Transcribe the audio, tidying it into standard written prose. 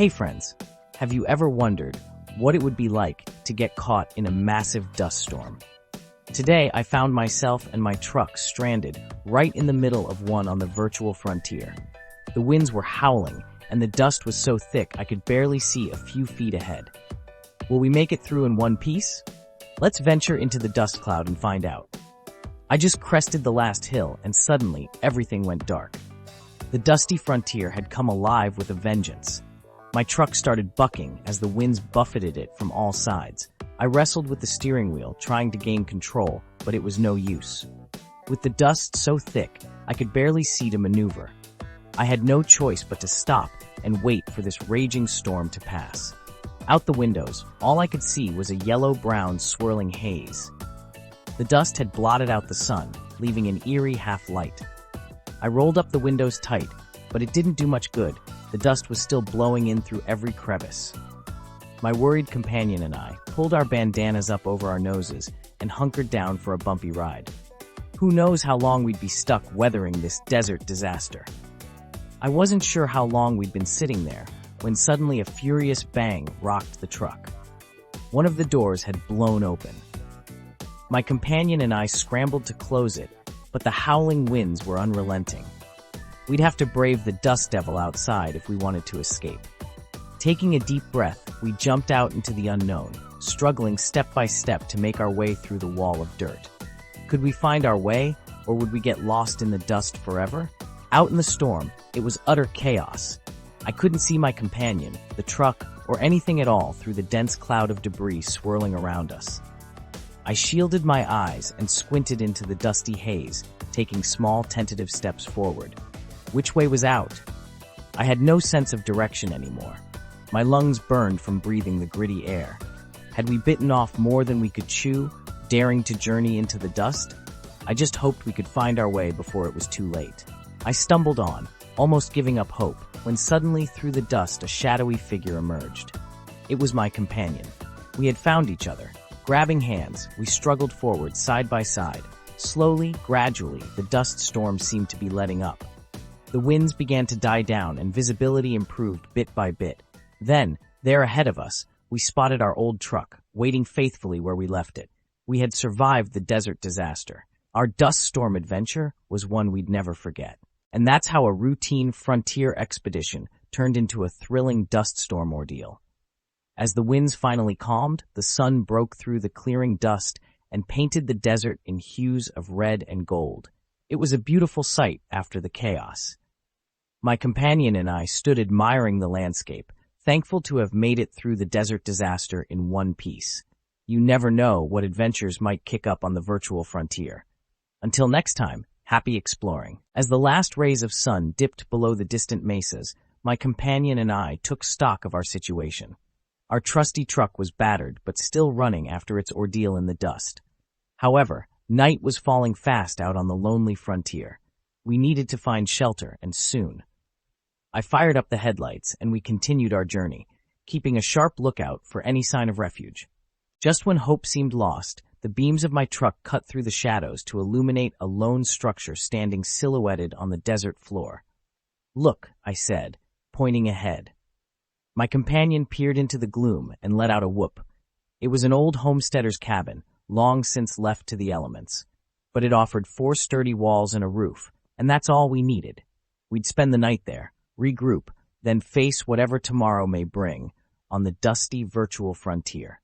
Hey friends, have you ever wondered what it would be like to get caught in a massive dust storm? Today, I found myself and my truck stranded right in the middle of one on the virtual frontier. The winds were howling, and the dust was so thick I could barely see a few feet ahead. Will we make it through in one piece? Let's venture into the dust cloud and find out. I just crested the last hill, and suddenly, everything went dark. The dusty frontier had come alive with a vengeance. My truck started bucking as the winds buffeted it from all sides. I wrestled with the steering wheel, trying to gain control, but it was no use. With the dust so thick, I could barely see to maneuver. I had no choice but to stop and wait for this raging storm to pass. Out the windows, all I could see was a yellow-brown swirling haze. The dust had blotted out the sun, leaving an eerie half-light. I rolled up the windows tight, but it didn't do much good. The dust was still blowing in through every crevice. My worried companion and I pulled our bandanas up over our noses and hunkered down for a bumpy ride. Who knows how long we'd be stuck weathering this desert disaster? I wasn't sure how long we'd been sitting there when suddenly a furious bang rocked the truck. One of the doors had blown open. My companion and I scrambled to close it, but the howling winds were unrelenting. We'd have to brave the dust devil outside if we wanted to escape. Taking a deep breath, we jumped out into the unknown, struggling step by step to make our way through the wall of dirt. Could we find our way, or would we get lost in the dust forever? Out in the storm, it was utter chaos. I couldn't see my companion, the truck, or anything at all through the dense cloud of debris swirling around us. I shielded my eyes and squinted into the dusty haze, taking small tentative steps forward. Which way was out? I had no sense of direction anymore. My lungs burned from breathing the gritty air. Had we bitten off more than we could chew, daring to journey into the dust? I just hoped we could find our way before it was too late. I stumbled on, almost giving up hope, when suddenly through the dust a shadowy figure emerged. It was my companion. We had found each other. Grabbing hands, we struggled forward side by side. Slowly, gradually, the dust storm seemed to be letting up. The winds began to die down and visibility improved bit by bit. Then, there ahead of us, we spotted our old truck, waiting faithfully where we left it. We had survived the desert disaster. Our dust storm adventure was one we'd never forget. And that's how a routine frontier expedition turned into a thrilling dust storm ordeal. As the winds finally calmed, the sun broke through the clearing dust and painted the desert in hues of red and gold. It was a beautiful sight after the chaos. My companion and I stood admiring the landscape, thankful to have made it through the desert disaster in one piece. You never know what adventures might kick up on the virtual frontier. Until next time, happy exploring. As the last rays of sun dipped below the distant mesas, my companion and I took stock of our situation. Our trusty truck was battered but still running after its ordeal in the dust. However, night was falling fast out on the lonely frontier. We needed to find shelter, and soon. I fired up the headlights and we continued our journey, keeping a sharp lookout for any sign of refuge. Just when hope seemed lost, the beams of my truck cut through the shadows to illuminate a lone structure standing silhouetted on the desert floor. "Look," I said, pointing ahead. My companion peered into the gloom and let out a whoop. It was an old homesteader's cabin, long since left to the elements. But it offered 4 sturdy walls and a roof, and that's all we needed. We'd spend the night there, regroup, then face whatever tomorrow may bring on the dusty virtual frontier.